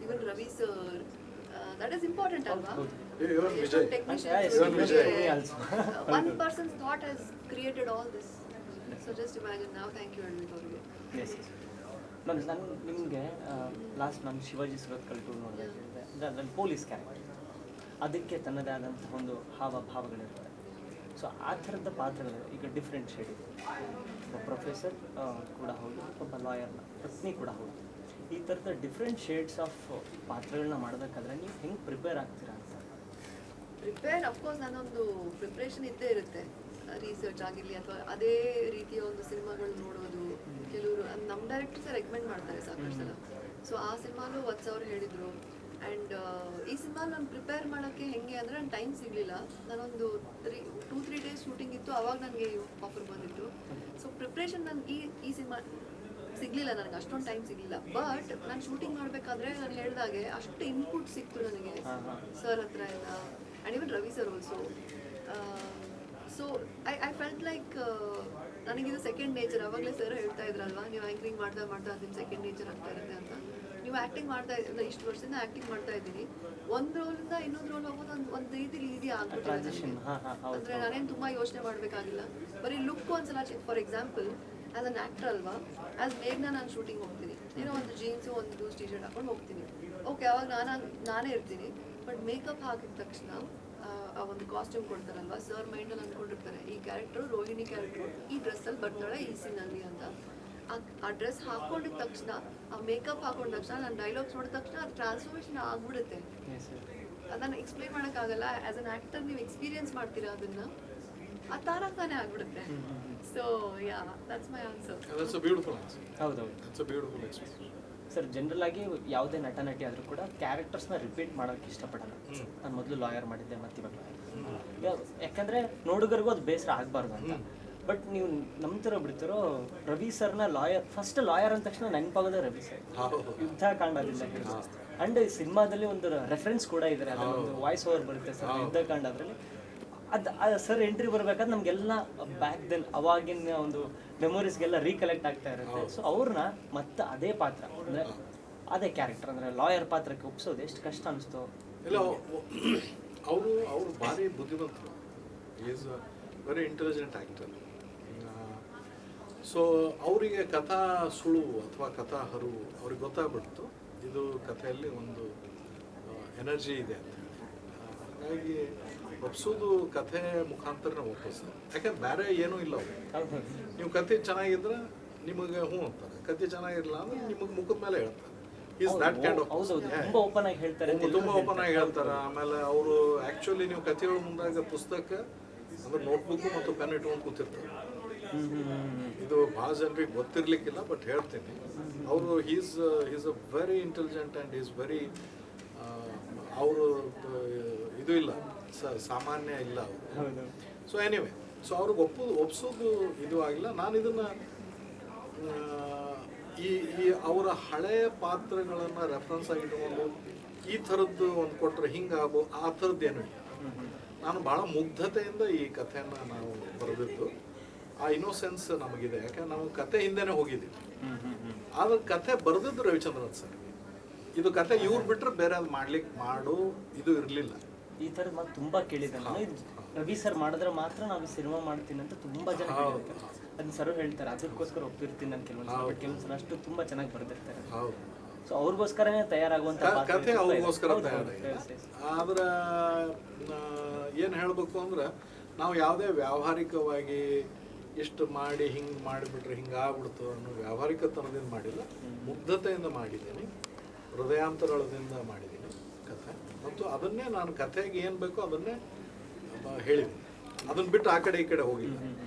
even Ravi sir, that is important ಅಲ್ವಾ? One person's thought has created all this. So just imagine, ನಾವು ಥ್ಯಾಂಕ್ ಯು ಹೇಳ್ಬೇಕು ಅವರಿಗೆ. ನಾನು ನಿಮಗೆ ಲಾಸ್ಟ್ ನಾನು ಶಿವಾಜಿ ಸುರತ್ಕಲ್ ಟೂರ್ ನೋಡಬೇಕಾಗಿದೆ, ಅಂದರೆ ಅದರಲ್ಲಿ ಪೊಲೀಸ್ ಕ್ಯಾರೆಕ್ಟರ್, ಅದಕ್ಕೆ ತನ್ನದೇ ಆದಂತಹ ಒಂದು ಹಾವಭಾವಗಳಿರ್ತವೆ. ಸೊ ಆ ಥರದ ಪಾತ್ರಗಳು ಈಗ ಡಿಫ್ರೆಂಟ್ ಶೇಡ್ ಇದೆ. ಒಬ್ಬ ಪ್ರೊಫೆಸರ್ ಕೂಡ ಹೌದು, ಒಬ್ಬ ಲಾಯರ್ನ ಪತ್ನಿ ಕೂಡ ಹೌದು. ಈ ಥರದ ಡಿಫ್ರೆಂಟ್ ಶೇಡ್ಸ್ ಆಫ್ ಪಾತ್ರಗಳನ್ನ ಮಾಡಬೇಕಾದ್ರೆ ನೀವು ಹೆಂಗೆ ಪ್ರಿಪೇರ್ ಆಗ್ತೀರಾ ಅಂತ? ಪ್ರಿಪೇರ್ ಅಫ್ಕೋರ್ಸ್ ನಾನೊಂದು ಪ್ರಿಪ್ರೇಷನ್ ಇದ್ದೇ ಇರುತ್ತೆ, ರಿಸರ್ಚ್ ಆಗಿರಲಿ ಅಥವಾ ಅದೇ ರೀತಿಯ ಒಂದು ಸಿನಿಮಾಗಳು ನೋಡೋದು. ಕೆಲವರು ನಮ್ಮ ಡೈರೆಕ್ಟರ್ಸೇ ರೆಕಮೆಂಡ್ ಮಾಡ್ತಾರೆ ಸಾಕಷ್ಟು ಸಲ. ಸೊ ಆ ಸಿನಿಮಾಲು ವತ್ಸ ಅವ್ರು ಹೇಳಿದರು. ಆ್ಯಂಡ್ ಈ ಸಿನಿಮಾ ನಾನು ಪ್ರಿಪೇರ್ ಮಾಡೋಕ್ಕೆ ಹೆಂಗೆ ಅಂದರೆ ನನ್ನ ಟೈಮ್ ಸಿಗಲಿಲ್ಲ. ನಾನೊಂದು 2-3 ಡೇಸ್ ಶೂಟಿಂಗ್ ಇತ್ತು, ಆವಾಗ ನನಗೆ ಆಫರ್ ಬಂದಿತ್ತು. ಸೊ ಪ್ರಿಪ್ರೇಷನ್ ನಾನು ಈ ಸಿನಿಮಾ ಸಿಗಲಿಲ್ಲ, ನನಗೆ ಅಷ್ಟೊಂದು ಟೈಮ್ ಸಿಗಲಿಲ್ಲ. ಬಟ್ ನಾನು ಶೂಟಿಂಗ್ ಮಾಡಬೇಕಾದ್ರೆ ನಾನು ಹೇಳಿದಾಗೆ ಅಷ್ಟು ಇನ್ಪುಟ್ ಸಿಕ್ತು ನನಗೆ ಸರ್ ಹತ್ರ ಎಲ್ಲ, and even Ravi sir also. So I felt like ನನಗಿದು ಸೆಕೆಂಡ್ ನೇಚರ್. ಅವಾಗಲೇ ಸರ್ ಹೇಳ್ತಾ ಇದ್ರಲ್ವಾ, ನೀವು ಆ್ಯಂಕರಿಂಗ್ ಮಾಡ್ತಾ ಅದು ನಿಮ್ಮ ಸೆಕೆಂಡ್ ನೇಚರ್ ಆಗ್ತಾ ಇರುತ್ತೆ ಅಂತ. ನೀವು ಆ್ಯಕ್ಟಿಂಗ್ ಮಾಡ್ತಾ ಇದ್ದರೆ, ಇಷ್ಟು ವರ್ಷದಿಂದ ಆ್ಯಕ್ಟಿಂಗ್ ಮಾಡ್ತಾ ಇದ್ದೀನಿ, ಒಂದು ರೋಲಿಂದ ಇನ್ನೊಂದು ರೋಲ್ ಹೋಗೋದು ಒಂದು ರೀತಿಲಿ ಈಸಿ ಆಗ್ಬಿಟ್ಟಿದೆ. ಅಂದರೆ ನಾನೇನು ತುಂಬ ಯೋಚನೆ ಮಾಡಬೇಕಾಗಿಲ್ಲ, ಬರೀ ಲುಕ್ ಒಂದ್ಸಲ check. For example, as an actor ಅಲ್ವಾ, ಆ್ಯಸ್ ಮೇಘ್ನ ನಾನು ಶೂಟಿಂಗ್ ಹೋಗ್ತೀನಿ, ಏನೋ ಒಂದು ಜೀನ್ಸು ಒಂದು ಲೂಸ್ ಟಿ ಶರ್ಟ್ ಹಾಕೊಂಡು ಹೋಗ್ತೀನಿ. ಓಕೆ, ಅವಾಗ ನಾನೇ ಇರ್ತೀನಿ. ಬಟ್ ಮೇಕಪ್ ಹಾಕಿದ ತಕ್ಷಣ ಆ ಒಂದು ಕಾಸ್ಟ್ಯೂಮ್ ಕೊಡ್ತಾರಲ್ವ, ಸರ್ ಮೈಂಡಲ್ಲಿ ಅಂದ್ಕೊಂಡಿರ್ತಾರೆ ಈ ಕ್ಯಾರೆಕ್ಟ್ರು, ರೋಹಿಣಿ ಕ್ಯಾರೆಕ್ಟ್ರು ಈ ಡ್ರೆಸ್ಸಲ್ಲಿ ಬರ್ತಾಳೆ ಈ ಸೀನಲ್ಲಿ ಅಂತ. ಆ ಡ್ರೆಸ್ ಹಾಕೊಂಡಿದ ತಕ್ಷಣ, ಆ ಮೇಕಪ್ ಹಾಕೊಂಡ ತಕ್ಷಣ, ನಾನು ಡೈಲಾಗ್ಸ್ ನೋಡಿದ ತಕ್ಷಣ ಅದು ಟ್ರಾನ್ಸ್ಫಾರ್ಮೇಷನ್ ಆಗ್ಬಿಡುತ್ತೆ. ಅದನ್ನು ಎಕ್ಸ್ಪ್ಲೈನ್ ಮಾಡೋಕ್ಕಾಗಲ್ಲ. ಆ್ಯಸ್ ಅನ್ ಆ್ಯಕ್ಟರ್ ನೀವು ಎಕ್ಸ್ಪೀರಿಯನ್ಸ್ ಮಾಡ್ತೀರಾ ಅದನ್ನು, ಆ ತಾನೇ ಆಗ್ಬಿಡುತ್ತೆ. So yeah, that's my answer. That's a beautiful answer. ಹೌದೌದು, that's a beautiful experience. Sir general ಆಗಿ ಯಾವುದೇ ನಟ ನಟಿ ಆದರೂ ಕೂಡ ಕ್ಯಾರೆಕ್ಟರ್ಸ್ನ ರಿಪೀಟ್ ಮಾಡೋಕ್ಕೆ ಇಷ್ಟಪಡಲ್ಲ. ನಾನು ಮೊದಲು ಲಾಯರ್ ಮಾಡಿದ್ದೆ, ಮತ್ತು ಇವಾಗ ಯಾಕಂದರೆ ನೋಡುಗರಿಗೂ ಅದು ಬೇಸರ ಆಗಬಾರ್ದು ಅಂತ. ಬಟ್ ನೀವು ನಂಬ್ತಿರೋ ಬಿಡ್ತಿರೋ, ರವಿ ಸರ್ನ ಲಾಯರ್, ಫಸ್ಟ್ ಲಾಯರ್ ಅಂದ ತಕ್ಷಣ ನೆನಪಾಗೋದೇ ರವಿ ಸರ್, ಯುದ್ಧ ಕಾಂಡದಿಂದ ಹಿಡಿದು. ಆ್ಯಂಡ್ ಈ ಸಿನಿಮಾದಲ್ಲಿ ಒಂದು ರೆಫರೆನ್ಸ್ ಕೂಡ ಇದೆ, ಅದೊಂದು ವಾಯ್ಸ್ ಓವರ್ ಬರುತ್ತೆ ಸರ್ ಯುದ್ಧ ಕಾಂಡ. ಅದರಲ್ಲಿ ಅದು ಸರ್ ಎಂಟ್ರಿ ಬರ್ಬೇಕಾದ್ರೆ ನಮಗೆಲ್ಲ ಬ್ಯಾಕ್ ದೆನ್ ಅವಾಗಿನ ಒಂದು ಮೆಮೊರೀಸ್ಗೆಲ್ಲ ರೀಕಲೆಕ್ಟ್ ಆಗ್ತಾ ಇರುತ್ತೆ. ಸೊ ಅವ್ರನ್ನ ಮತ್ತೆ ಅದೇ ಪಾತ್ರ, ಅಂದರೆ ಅದೇ ಕ್ಯಾರೆಕ್ಟರ್, ಅಂದರೆ ಲಾಯರ್ ಪಾತ್ರಕ್ಕೆ ಒಪ್ಸೋದು ಎಷ್ಟು ಕಷ್ಟ ಅನಿಸ್ತು? ಇಲ್ಲ, ಅವರು ಭಾರಿ ಬುದ್ಧಿವಂತರು. Is a very intelligent actor. So ಅವರಿಗೆ ಕಥಾ ಸುಳು ಅಥವಾ ಕಥಾ ಹರಿವು ಅವ್ರಿಗೆ ಗೊತ್ತಾಗ್ಬಿಡ್ತು, ಇದು ಕಥೆಯಲ್ಲಿ ಒಂದು ಎನರ್ಜಿ ಇದೆ ಅಂತ ಹೇಳಿ. ಹಾಗಾಗಿ ಒಪ್ಸೋದು ಕಥೆ ಮುಖಾಂತರ ಒಪ್ಪಿಸ್ತಾರೆ. ಯಾಕಂದ್ರೆ ಬೇರೆ ಏನೂ ಇಲ್ಲ ಅವ್ರು. ನೀವು ಕಥೆ ಚೆನ್ನಾಗಿದ್ರೆ ನಿಮಗೆ ಹ್ಞೂ ಅಂತಾರೆ, ಕಥೆ ಚೆನ್ನಾಗಿರಲಿಲ್ಲ ಅಂದ್ರೆ ನಿಮಗೆ ಮುಖದ ಮೇಲೆ ಹೇಳ್ತಾರೆ. ಈಸ್ ದ್ಯಾಟ್ ಕೈಂಡ್ ಆಫ್, ತುಂಬ ಓಪನ್ ಆಗಿ ಹೇಳ್ತಾರೆ, ತುಂಬ ಓಪನ್ ಆಗಿ ಹೇಳ್ತಾರೆ. ಆಮೇಲೆ ಅವರು ಆ್ಯಕ್ಚುಲಿ ನೀವು ಕಥೆಗಳ ಮುಂದಾಗ ಪುಸ್ತಕ ಅಂದ್ರೆ ನೋಟ್ಬುಕ್ಕು ಮತ್ತು ಪೆನ್ ಇಟ್ಕೊಂಡು ಕೂತಿರ್ತಾರೆ. ಇದು ಭಾಳ ಜನರಿಗೆ ಗೊತ್ತಿರ್ಲಿಕ್ಕಿಲ್ಲ, ಬಟ್ ಹೇಳ್ತೀನಿ, ಅವರು is a very intelligent and is very, ಅವರು ಇದು ಇಲ್ಲ, ಸಾಮಾನ್ಯ ಇಲ್ಲ ಅವರು. ಸೊ ಎನಿವೆ, ಸೊ ಅವ್ರಿಗೆ ಒಪ್ಸೋದು ಇದು ಆಗಿಲ್ಲ. ನಾನು ಇದನ್ನು ಈ ಅವರ ಹಳೆಯ ಪಾತ್ರಗಳನ್ನು ರೆಫರೆನ್ಸ್ ಆಗಿಟ್ಕೊಂಡು ಈ ಥರದ್ದು ಒಂದು ಕೊಟ್ಟರೆ ಹಿಂಗಾಗೋ ಆ ಥರದ್ದೇನೂ ಇಲ್ಲ. ನಾನು ಭಾಳ ಮುಗ್ಧತೆಯಿಂದ ಈ ಕಥೆಯನ್ನು ನಾವು ಬರೆದಿದ್ದು. ಆ ಇನ್ನೋಸೆನ್ಸ್ ನಮಗಿದೆ, ಯಾಕಂದ್ರೆ ನಾವು ಕತೆ ಹಿಂದೆನೇ ಹೋಗಿದ್ದೀವಿ. ಆದ್ರೆ ಕತೆ ಬರೆದಿದ್ದು ರವಿಚಂದ್ರನ್ ಸರ್. ಇದು ಕತೆ ಇವ್ರು ಬಿಟ್ಟರೆ ಬೇರೆ ಅದು ಮಾಡೋ ಇದು ಇರಲಿಲ್ಲ. ಈ ಥರದ ಮಾತು ತುಂಬ ಕೇಳಿದ್ದಾನೆ. ರವಿ ಸರ್ ಮಾಡಿದ್ರೆ ಮಾತ್ರ ನಾವು ಸಿನಿಮಾ ಮಾಡ್ತೀನಿ ಅಂತ ತುಂಬ ಜನ ಹೇಳಿರ್ತಾರೆ. ಅದನ್ನ ಸರ್ ಹೇಳ್ತಾರೆ, ಅದಕ್ಕೋಸ್ಕರ ಒಪ್ಪಿರ್ತೀನಿ ನಾನು ಕೆಲವೊಂದು ಸಲ ಅಷ್ಟು ತುಂಬ ಚೆನ್ನಾಗಿ ಬರೆದಿರ್ತಾರೆ. ಸೊ ಅವ್ರಿಗೋಸ್ಕರನೇ ತಯಾರಾಗುವಂಥ ಕಥೆ ಅವ್ರಿಗೋಸ್ಕರ ತಯಾರಾಗಿದೆ. ಆದ್ರೆ ಏನು ಹೇಳಬೇಕು ಅಂದ್ರೆ, ನಾವು ಯಾವುದೇ ವ್ಯಾವಹಾರಿಕವಾಗಿ ಇಷ್ಟು ಮಾಡಿ ಹಿಂಗೆ ಮಾಡಿಬಿಟ್ರೆ ಹಿಂಗೆ ಆಗ್ಬಿಡ್ತು ಅನ್ನೋ ವ್ಯಾವಹಾರಿಕತನದಿಂದ ಮಾಡಿಲ್ಲ. ಮುಗ್ಧತೆಯಿಂದ ಮಾಡಿದ್ದೀನಿ, ಹೃದಯಾಂತರದಿಂದ ಮಾಡಿದ್ದೀನಿ ಕಥೆ. ಮತ್ತು ಅದನ್ನೇ ನಾನು ಕಥೆಗೆ ಏನು ಬೇಕೋ ಅದನ್ನೇ ಹೇಳಿದ್ದೀನಿ. ಅದನ್ನು ಬಿಟ್ಟು ಆ ಕಡೆ ಈ ಕಡೆ ಹೋಗಿಲ್ಲ.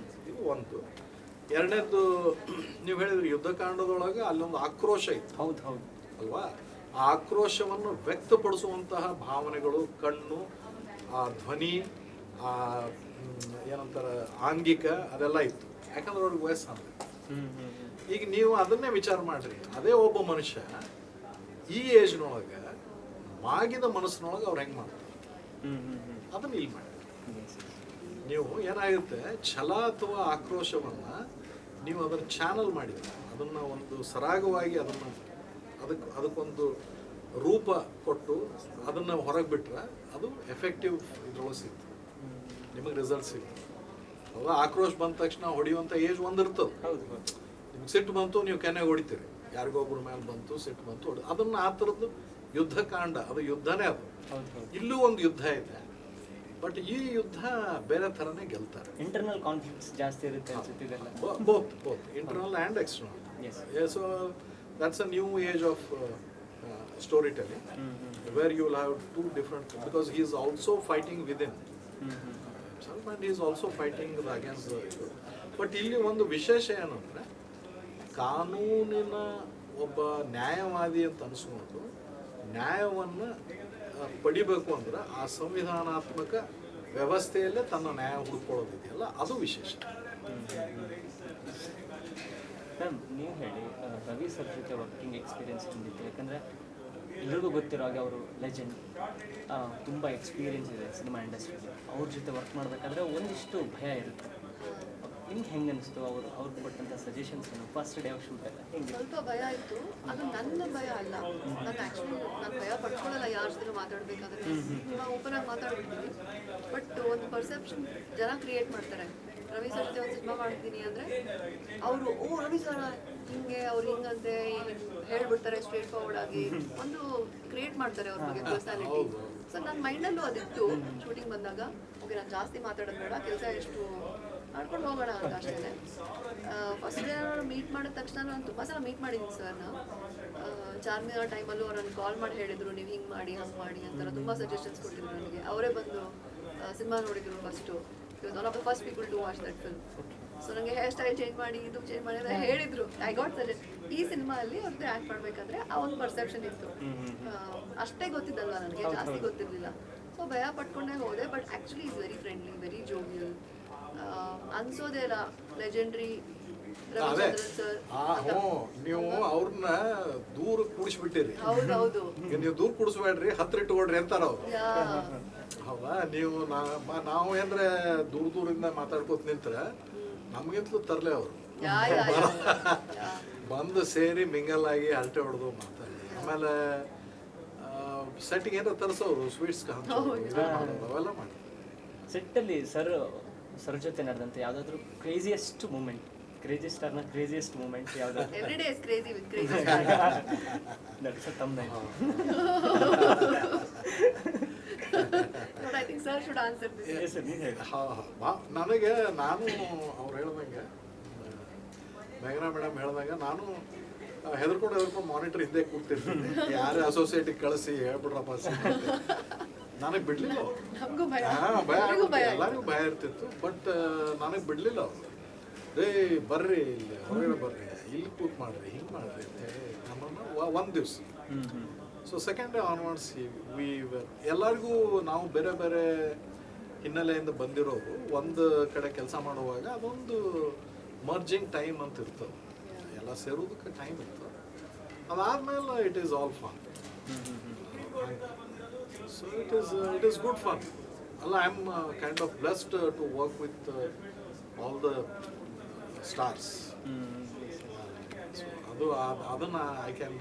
ಇದು ಒಂದು. ಎರಡನೇದು, ನೀವು ಹೇಳಿದ್ರಿ ಯುದ್ಧಕಾಂಡದೊಳಗೆ ಅಲ್ಲೊಂದು ಆಕ್ರೋಶ ಇತ್ತು. ಹೌದು ಹೌದು ಅಲ್ವಾ? ಆ ಆಕ್ರೋಶವನ್ನು ವ್ಯಕ್ತಪಡಿಸುವಂತಹ ಭಾವನೆಗಳು, ಕಣ್ಣು, ಆ ಧ್ವನಿ, ಆ ಏನಂತಾರೆ ಆಂಗಿಕ, ಅದೆಲ್ಲ ಇತ್ತು. ಯಾಕಂದ್ರೆ ಅವ್ರಿಗೆ ವಯಸ್ಸಾಗಿದೆ. ಈಗ ನೀವು ಅದನ್ನೇ ವಿಚಾರ ಮಾಡ್ರಿ, ಅದೇ ಒಬ್ಬ ಮನುಷ್ಯ ಈ ಏಜ್ನೊಳಗೆ ಮಾಗಿದ ಮನಸ್ಸಿನೊಳಗೆ ಅವ್ರು ಹೆಂಗೆ ಮಾಡ್ತಾರೆ ಅದನ್ನ ಇಲ್ಲಿ ಮಾಡಿ. ನೀವು ಏನಾಗುತ್ತೆ, ಛಲ ಅಥವಾ ಆಕ್ರೋಶವನ್ನು ನೀವು ಅದನ್ನು ಚಾನಲ್ ಮಾಡಿದ್ರೆ, ಅದನ್ನು ಒಂದು ಸರಾಗವಾಗಿ ಅದಕ್ಕೊಂದು ರೂಪ ಕೊಟ್ಟು ಅದನ್ನು ಹೊರಗೆ ಬಿಟ್ರೆ ಅದು ಎಫೆಕ್ಟಿವ್ ಇದ್ರೊಳಗೆ ಸಿಗ್ತದೆ, ನಿಮಗೆ ರಿಸಲ್ಟ್ ಸಿಗ್ತದೆ. ಅವಾಗ ಆಕ್ರೋಶ ಬಂದ ತಕ್ಷಣ ಹೊಡೆಯುವಂಥ ಏಜ್ ಒಂದಿರ್ತದೆ. ನಿಮ್ಗೆ ಸಿಟ್ಟು ಬಂತು, ನೀವು ಕೆನೆಗೆ ಹೊಡಿತೀರಿ, ಯಾರಿಗೊಬ್ಬರ ಮೇಲೆ ಬಂತು ಸಿಟ್ಟು ಬಂತು ಅದನ್ನು ಆ ಥರದ್ದು ಯುದ್ಧ ಕಾಂಡ, ಅದು ಯುದ್ಧನೇ. ಅದು ಇಲ್ಲೂ ಒಂದು ಯುದ್ಧ ಇದೆ, ಬಟ್ ಈ ಯುದ್ಧ ಬೇರೆ ಥರನೇ ಗೆಲ್ತಾರೆ. ಇಂಟರ್ನಲ್ ಕಾನ್ಫ್ಲಿಕ್ಟ್ಸ್ ಜಾಸ್ತಿ ಇರುತ್ತೆ ಅನ್ಸುತ್ತೆ ಇದೆಲ್ಲ. Both internal and external. So that's a new age of storytelling, where you will have two different, because he is also fighting within himself and he is also fighting against the. But ಇಲ್ಲಿ ಒಂದು ವಿಶೇಷ ಏನು ಅಂದರೆ, ಕಾನೂನಿನ ಒಬ್ಬ ನ್ಯಾಯವಾದಿ ಅಂತ ಅನಿಸ್ಕೊಂಡು ನ್ಯಾಯವನ್ನು ಪಡಿಬೇಕು ಅಂದ್ರೆ ಆ ಸಂವಿಧಾನಾತ್ಮಕ ವ್ಯವಸ್ಥೆಯಲ್ಲೇ ತನ್ನ ನ್ಯಾಯ ಹುಡ್ಕೊಳ್ಳೋದಿದೆಯಲ್ಲ, ಅದು ವಿಶೇಷ. ಮ್ಯಾಮ್, ನೀವು ಹೇಳಿ, ರವಿ ಸರ್ ಜೊತೆ ವರ್ಕಿಂಗ್ ಎಕ್ಸ್ಪೀರಿಯನ್ಸ್ ಬಂದಿತ್ತು. ಯಾಕಂದರೆ ಎಲ್ರಿಗೂ ಗೊತ್ತಿರೋ ಹಾಗೆ ಅವರು ಲೆಜೆಂಡ್, ತುಂಬ ಎಕ್ಸ್ಪೀರಿಯನ್ಸ್ ಇದೆ ಸಿನಿಮಾ ಇಂಡಸ್ಟ್ರಿಯಲ್ಲಿ. ಅವ್ರ ಜೊತೆ ವರ್ಕ್ ಮಾಡಬೇಕಾದ್ರೆ ಒಂದಿಷ್ಟು ಭಯ ಇರುತ್ತೆ. ನಿಮ್ಗೆ ಹೆಂಗೆ ಅನಿಸ್ತು ಅವ್ರಿಗೆ ಕೊಟ್ಟಂಥ ಸಜೆಷನ್ಸ್ ಏನು ಫಸ್ಟ್ ಡೇ ಆಫ್ ಶೂಟ್ ಎಲ್ಲ ಹೆಂಗೆ? ಸ್ವಲ್ಪ ಭಯ ಇತ್ತು. ಅದು ನನ್ನ ಭಯ ಅಲ್ಲ, ನಾನು ಭಯ ಪಡ್ಕೊಳ್ಳಲ್ಲ ಯಾರ ಜೊತೆ ಮಾತಾಡಬೇಕಾದ್ರೆ, ತುಂಬ ಓಪನ್ ಆಗಿ ಮಾತಾಡ್ಬಿಡ್ತೀನಿ. ಬಟ್ ಒಂದು ಪರ್ಸೆಪ್ಷನ್ ಜನ ಕ್ರಿಯೇಟ್ ಮಾಡ್ತಾರೆ. ರವಿ ಸರ್ ಜೊತೆ ಒಂದು ಸಿನಿಮಾ ಮಾಡ್ತೀನಿ ಅಂದರೆ ಅವರು ರವಿ ಸರ್ ಹಿಂಗೆ, ಅವ್ರು ಹಿಂಗಂತೆ ಹೇಳ್ಬಿಡ್ತಾರೆ ಸ್ಟ್ರೇಟ್ ಫಾರ್ವರ್ಡ್ ಆಗಿ, ಒಂದು ಕ್ರಿಯೇಟ್ ಮಾಡ್ತಾರೆ ಅವ್ರ ಬಗ್ಗೆ ಪರ್ಸನಾಲಿಟಿ. ಸೊ ನನ್ನ ಮೈಂಡಲ್ಲೂ ಅದಿತ್ತು ಶೂಟಿಂಗ್ ಬಂದಾಗ. ಓಕೆ, ನಾನು ಜಾಸ್ತಿ ಮಾತಾಡೋದು ಬೇಡ, ಕೆಲಸ ಎಷ್ಟು ಮಾಡ್ಕೊಂಡು ಹೋಗೋಣ ಅಂತ ಅಷ್ಟೇ. ಫಸ್ಟ್ ಡೇ ಮೀಟ್ ಮಾಡಿದ ತಕ್ಷಣ ನಾನು ತುಂಬ ಸಲ ಮೀಟ್ ಮಾಡಿದ್ದೀನಿ ಸರ್ನ. ಚಾರ್ಮಿನಾರ್ ಟೈಮಲ್ಲೂ ಅವ್ರು ನನಗೆ ಕಾಲ್ ಮಾಡಿ ಹೇಳಿದರು, ನೀವು ಹಿಂಗೆ ಮಾಡಿ ಹಂಗೆ ಮಾಡಿ ಅಂತಾರೆ, ತುಂಬ ಸಜೆಷನ್ಸ್ ಕೊಟ್ಟಿದ್ರು ನನಗೆ. ಅವರೇ ಬಂದು ಸಿನಿಮಾ ನೋಡಿದ್ರು first. One of the first people to watch that film. So ನನಗೆ ಹೇರ್ ಸ್ಟೈಲ್ ಚೇಂಜ್ ಮಾಡಿ, ಇದು ಚೇಂಜ್ ಮಾಡಿ ಅಂತ ಹೇಳಿದ್ರು. I got suggest. ಈ ಸಿನಿಮಾ ಅಲ್ಲಿ ಅವ್ರದ್ದು ಆ್ಯಕ್ಟ್ ಮಾಡಬೇಕಾದ್ರೆ ಆ ಒಂದು ಪರ್ಸೆಪ್ಷನ್ ಇತ್ತು. ಅಷ್ಟೇ ಗೊತ್ತಿದ್ದಲ್ವ ನನಗೆ, ಜಾಸ್ತಿ ಗೊತ್ತಿರಲಿಲ್ಲ. ಸೊ ಭಯ ಪಟ್ಕೊಂಡೇ ಹೋದೆ. But actually is very friendly, very jovial. ಅನ್ಸೋದೇ ಇಲ್ಲ ಲೆಜೆಂಡ್ರಿ ರವಿಚಂದ್ರನ್ ಸರ್. ನೀವು ಅವ್ರನ್ನ ದೂರ ಕೂಡಿಸ್ಬಿಟ್ಟಿರಿ. ಹೌದೌದು, ನೀವು ದೂರ ಕೂಡಿಸ್ಬೇಡ್ರಿ, ಹತ್ರ ಇಟ್ಕೊಳ್ರಿ ಅಂತಾರ ಅವ್ರು. ಹೌದಾ? ನೀವು ನಾವು ಏನ್ರೆ ದೂರದಿಂದ ಮಾತಾಡ್ಕೋತ ನಿಂತ್ರೆ ನಮ್ಗಿಂತಲೂ ತರಲೆ ಅವರು ಬಂದು ಸೇರಿ ಮಿಂಗಲ್ ಆಗಿ ಹರಟೆ ಹೊಡೆದು ಮಾತಾಡಿ, ಆಮೇಲೆ ಸೆಟ್ಟಿಗೆ ಏನಾರ ತರಿಸೋರು, ಸ್ವೀಟ್ಸ್ ಅವೆಲ್ಲ ಮಾಡಿ. ಸೆಟ್ಟಲ್ಲಿ ಸರ್ ಜೊತೆ ನಡೆದಂತೆ ಯಾವುದಾದ್ರೂ ಕ್ರೇಜಿಯೆಸ್ಟ್ ಮೂಮೆಂಟ್, ಕ್ರೇಜಿಯೆಸ್ಟ್ ಮೂಮೆಂಟ್ ಯಾವುದಾದ್ರು? Every day is crazy with crazy. That's a thumbnail. But I think sir should answer this. Yes sir, ನೀವು ಹೇಳಿ. ನನಗೆ ನಾನು ಅವ್ರು ಹೇಳ್ದಂಗೆ, ಮೇಘನಾ ಮೇಡಮ್ ಹೇಳ್ದಂಗೆ, ನಾನು ಹೆದರ್ಕೊಂಡು ಮಾನಿಟರ್ ಹಿಂದೆ ಕೂಗ್ತಿರ್ತೀನಿ. ಯಾರೇ ಅಸೋಸಿಯೇಟಿಗೆ ಕಳಿಸಿ ಹೇಳ್ಬಿಡ್ರಪ್ಪ, ನನಗೆ ಬಿಡ್ಲಿಲ್ಲ ಅವ್ರು. ನಮಗೂ ಭಯ, ಎಲ್ಲರಿಗೂ ಭಯ ಇರ್ತಿತ್ತು. ಬಟ್ ನನಗೆ ಬಿಡ್ಲಿಲ್ಲ ಅವರು. ಬರ್ರಿ ಇಲ್ಲಿ ಹೊರಗಡೆ ಬರ್ರಿ, ಇಲ್ಲಿ ಕೂತ್ ಮಾಡ್ರಿ, ಹಿಂಗೆ ಮಾಡ್ರಿ ಅಂತ ಹೇಳಿ ನಮ್ಮನ್ನು ಒಂದು ದಿವಸ. ಸೊ ಸೆಕೆಂಡ್ ಡೇ ಆನ್ವರ್ಡ್ಸ್ ಎಲ್ಲರಿಗೂ ನಾವು ಬೇರೆ ಬೇರೆ ಹಿನ್ನೆಲೆಯಿಂದ ಬಂದಿರೋರು ಒಂದು ಕಡೆ ಕೆಲಸ ಮಾಡುವಾಗ ಅದೊಂದು ಮರ್ಜಿಂಗ್ ಟೈಮ್ ಅಂತ ಇರ್ತದೆ, ಎಲ್ಲ ಸೇರೋದಕ್ಕೆ ಟೈಮ್ ಇರ್ತದೆ. ಅದಾದ್ಮೇಲೆ it is all fun. So it is good fun ಅಲ್ಲ. I am kind of blessed to work with all the stars. ಅದು ಅದನ್ನು ಐ ಕ್ಯಾನ್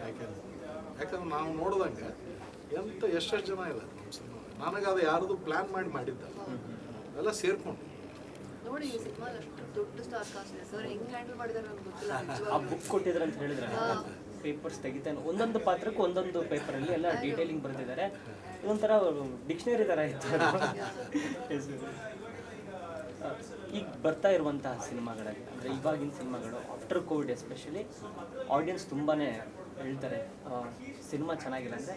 ಯಾಕಂದ್ರೆ ನಾವು ನೋಡಿದಂಗೆ ಎಷ್ಟೆಷ್ಟು ಜನ ಇದೆ ನಮ್ಮ ಸಿನಿಮಾ. ನನಗೆ ಅದು ಯಾರದು ಪ್ಲ್ಯಾನ್ ಮಾಡಿದ್ದ ಎಲ್ಲ ಸೇರ್ಕೊಂಡು ನೋಡಿ. ಈ ಸಿನಿಮಾ ಅಷ್ಟು ದೊಡ್ಡ ಸ್ಟಾರ್ ಕಾಸ್ಟ್ ಇದೆ ಸರ್, ಹೆಂಗ್ ಹ್ಯಾಂಡಲ್ ಮಾಡಿದಾರೆ ನನಗೆ ಗೊತ್ತಿಲ್ಲ. ಆ ಬುಕ್ ಕೊಟ್ಟಿದ್ದಾರೆ ಅಂತ ಹೇಳಿದ್ರೆ ಪೇಪರ್ಸ್ ತೆಗಿತಾನೆ, ಒಂದೊಂದು ಪಾತ್ರಕ್ಕೂ ಒಂದೊಂದು ಪೇಪರಲ್ಲಿ ಎಲ್ಲ ಡೀಟೇಲಿಂಗ್ ಬರೆದಿದ್ದಾರೆ. ಇದೊಂಥರ ಡಿಕ್ಷನರಿ ಥರ ಇತ್ತು. ಈಗ ಬರ್ತಾ ಇರುವಂತಹ ಸಿನಿಮಾಗಳಲ್ಲಿ, ಅಂದರೆ ಇವಾಗಿನ ಸಿನಿಮಾಗಳು ಆಫ್ಟರ್ ಕೋವಿಡ್ ಎಸ್ಪೆಷಲಿ ಆಡಿಯನ್ಸ್ ತುಂಬಾ ಹೇಳ್ತಾರೆ ಸಿನಿಮಾ ಚೆನ್ನಾಗಿಲ್ಲ ಅಂದರೆ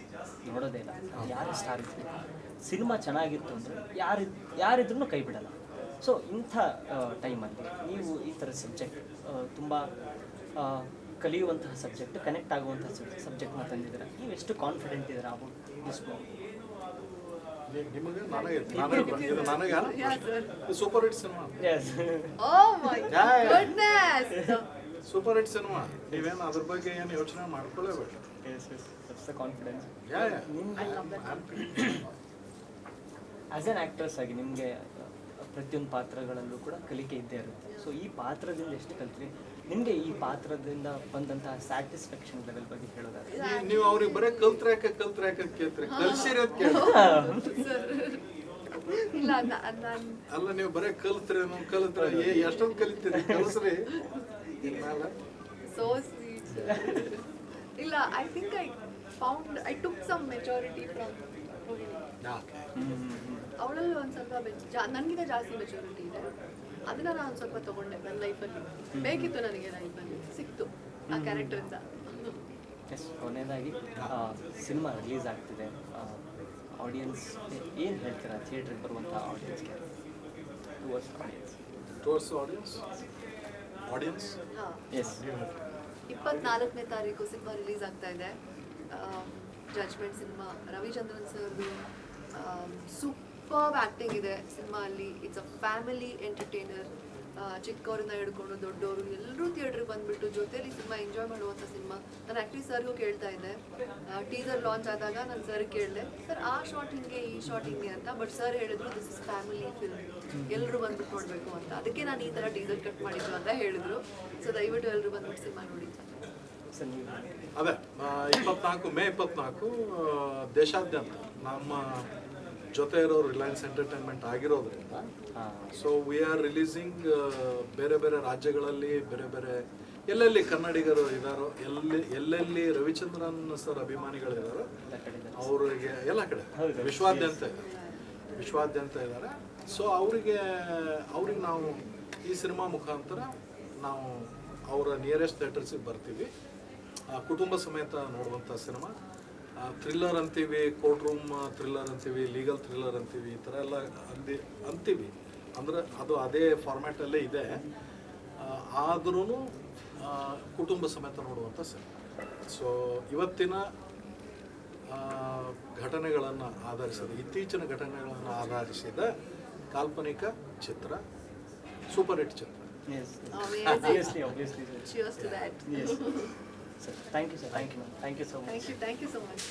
ನೋಡೋದೇ ಇಲ್ಲ, ಯಾರೇ ಸ್ಟಾರ್ ಇರ್ತಾರೆ. ಸಿನಿಮಾ ಚೆನ್ನಾಗಿತ್ತು ಅಂದರೆ ಯಾರಿದ್ರೂ ಕೈ ಬಿಡಲ್ಲ. ಸೊ ಇಂಥ ಟೈಮಲ್ಲಿ ನೀವು ಈ ಥರ ಸಬ್ಜೆಕ್ಟ್ ತುಂಬ ಕಲಿಯುವಂತಹ ಸಬ್ಜೆಕ್ಟ್, ಕನೆಕ್ಟ್ ಆಗುವಂತಹ ಸಬ್ಜೆಕ್ಟ್ನ ತಂದಿದ್ದೀರಾ. ನೀವು ಎಷ್ಟು ಕಾನ್ಫಿಡೆಂಟ್ ಇದ್ದೀರಾ ಅಷ್ಟು? Super hit cinema. Oh my goodness! Super hit cinema, ನೀವೇನು ಅದ್ರ ಬಗ್ಗೆ ಏನು ಯೋಚನೆ ಮಾಡ್ಕೊಳ್ಳೇಬೇಡ. Yes yes that's the confidence. ನಿಮ್ಗೆ ಆ್ಯಸ್ ಆ್ಯನ್ ಆ್ಯಕ್ಟ್ರೆಸ್ ಆಗಿ ನಿಮಗೆ ಪ್ರತಿಯೊಂದು ಪಾತ್ರಗಳಲ್ಲೂ ಕೂಡ ಕಲಿಕೆ ಇದ್ದೇ ಇರುತ್ತೆ. ಸೊ ಈ ಪಾತ್ರದಿಂದ ಎಷ್ಟು ಕಲ್ತ್ರಿ, ನಿಮಗೆ ಈ ಪಾತ್ರದಿಂದ ಬಂದಂತಹ ಸ್ಯಾಟಿಸ್ಫ್ಯಾಕ್ಷನ್ ಲೆವೆಲ್ ಬಗ್ಗೆ ಹೇಳೋದಾದ್ರೆ? ನೀವು ಅವ್ರಿಗೆ ಬರೀ ಕಲ್ತ್ರಾಕ ಕೇಳ್ತೀರಿ, ಕಲ್ಸಿರಿ ಅಂತ ಕೇಳಿ. ಇಲ್ಲ ನಾನು ಅಲ್ಲ, ನೀವು ಬರೀ ಕಲ್ತ್ರೆ ಎಷ್ಟೊಂದು ಕಲಿತೀರಿ, ಕಲ್ಸ್ರಿ. so sweet. ಇಲ್ಲ, I think I took some maturity from Rohini. ಅವಳಲ್ಲಿ ಒಂದು ಸ್ವಲ್ಪ ನನಗಿಂತ ಜಾಸ್ತಿ ಮೆಚುರಿಟಿ ಇದೆ. ಅದನ್ನ ನಾನು ಒಂದು ಸ್ವಲ್ಪ ತಗೊಂಡೆ ನನ್ನ ಲೈಫಲ್ಲಿ. ಬೇಕಿತ್ತು ನನಗೆ, ಲೈಫಲ್ಲಿ ಸಿಕ್ತು ಆ ಕ್ಯಾರೆಕ್ಟರಿಂದ. ಎಸ್, ಕೊನೆಯದಾಗಿ ಸಿನಿಮಾ ರಿಲೀಸ್ ಆಗ್ತಿದೆ, ಆಡಿಯನ್ಸ್ ಏನು ಹೇಳ್ತೀರಾ ಥಿಯೇಟ್ರಿಗೆ ಬರುವಂಥ ಆಡಿಯನ್ಸ್ಗೆ? ಟುವರ್ಡ್ಸ್ ಆಡಿಯನ್ಸ್ ಹಾಂ, ಎಸ್, 24ನೇ ತಾರೀಕು ಸಿನಿಮಾ ರಿಲೀಸ್ ಆಗ್ತಾ ಇದೆ. ಜಡ್ಜ್ಮೆಂಟ್ ಸಿನಿಮಾ, ರವಿಚಂದ್ರನ್ ಸರ್ದು ಸೂಪರ್ ಆ್ಯಕ್ಟಿಂಗ್ ಇದೆ ಸಿನಿಮಾ ಅಲ್ಲಿ. It's a family entertainer. ಚಿಕ್ಕವರಿಂದ ಹಿಡ್ಕೊಂಡು ದೊಡ್ಡವರು ಎಲ್ಲರೂ ಥಿಯೇಟ್ರಿಗೆ ಬಂದುಬಿಟ್ಟು ಜೊತೆಲಿ ಸಿನಿಮಾ ಎಂಜಾಯ್ ಮಾಡುವಂಥ ಸಿನಿಮಾ. ನಾನು ಆ್ಯಕ್ಚುಲಿ ಸರ್ಗೂ ಕೇಳ್ತಾ ಇದ್ದೆ, ಟೀಸರ್ ಲಾಂಚ್ ಆದಾಗ ನಾನು ಸರ್ ಕೇಳಿದೆ, ಸರ್ ಆ ಶಾರ್ಟ್ ಹಿಂಗೆ ಈ ಶಾರ್ಟ್ ಹಿಂಗೆ ಅಂತ. ಬಟ್ ಸರ್ ಹೇಳಿದ್ರು ದಿಸ್ ಇಸ್ ಫ್ಯಾಮಿಲಿ ಫಿಲ್ಮ್, ಎಲ್ಲರೂ ಬಂದ್ಬಿಟ್ಟು ನೋಡಬೇಕು ಅಂತ. ಅದಕ್ಕೆ ನಾನು ಈ ಥರ ಟೀಸರ್ ಕಟ್ ಮಾಡಿದ್ದು ಅಂತ ಹೇಳಿದ್ರು. ಸೊ ದಯವಿಟ್ಟು ಎಲ್ಲರೂ ಬಂದ್ಬಿಟ್ಟು ಸಿನಿಮಾ ನೋಡಿ. ಸರ್ ನೀವು ಅದೇ ಮೇ 24 ದೇಶಾದ್ಯಂತ ನಮ್ಮ ಜೊತೆ ಇರೋರು ರಿಲಯನ್ಸ್ ಎಂಟರ್ಟೈನ್ಮೆಂಟ್ ಆಗಿರೋದ್ರಿಂದ, ಸೊ ವಿ ಆರ್ ರಿಲೀಸಿಂಗ್ ಬೇರೆ ಬೇರೆ ರಾಜ್ಯಗಳಲ್ಲಿ, ಬೇರೆ ಬೇರೆ ಎಲ್ಲೆಲ್ಲಿ ಕನ್ನಡಿಗರು ಇದ್ದಾರೋ, ಎಲ್ಲೆಲ್ಲಿ ರವಿಚಂದ್ರನ್ ಸರ್ ಅಭಿಮಾನಿಗಳಿದ್ದಾರೋ ಅವರಿಗೆ ಎಲ್ಲ ಕಡೆ ವಿಶ್ವಾದ್ಯಂತ ಇದ್ದಾರೆ. ಸೊ ಅವ್ರಿಗೆ ನಾವು ಈ ಸಿನಿಮಾ ಮುಖಾಂತರ ನಾವು ಅವರ ನಿಯರೆಸ್ಟ್ ಥಿಯೇಟರ್ಸಿಗೆ ಬರ್ತೀವಿ. ಕುಟುಂಬ ಸಮೇತ ನೋಡುವಂಥ ಸಿನಿಮಾ. ಥ್ರಿಲ್ಲರ್ ಅಂತೀವಿ, ಕೋರ್ಟ್ ರೂಮ್ ಥ್ರಿಲ್ಲರ್ ಅಂತೀವಿ, ಲೀಗಲ್ ಥ್ರಿಲ್ಲರ್ ಅಂತೀವಿ, ಈ ಥರ ಎಲ್ಲ ಅಂತೀವಿ. ಅಂದರೆ ಅದು ಅದೇ ಫಾರ್ಮ್ಯಾಟಲ್ಲೇ ಇದೆ. ಆದ್ರೂ ಕುಟುಂಬ ಸಮೇತ ನೋಡುವಂಥ ಸಿನಿಮಾ. ಸೊ ಇವತ್ತಿನ ಘಟನೆಗಳನ್ನು ಆಧರಿಸಿದ, ಇತ್ತೀಚಿನ ಘಟನೆಗಳನ್ನು ಆಧರಿಸಿದ ಕಾಲ್ಪನಿಕ ಚಿತ್ರ, super hit Chitra. Yes. Amazing. Obviously. Cheers to that. Yes. Sir, thank you, sir. Thank you so much. Thank you so much.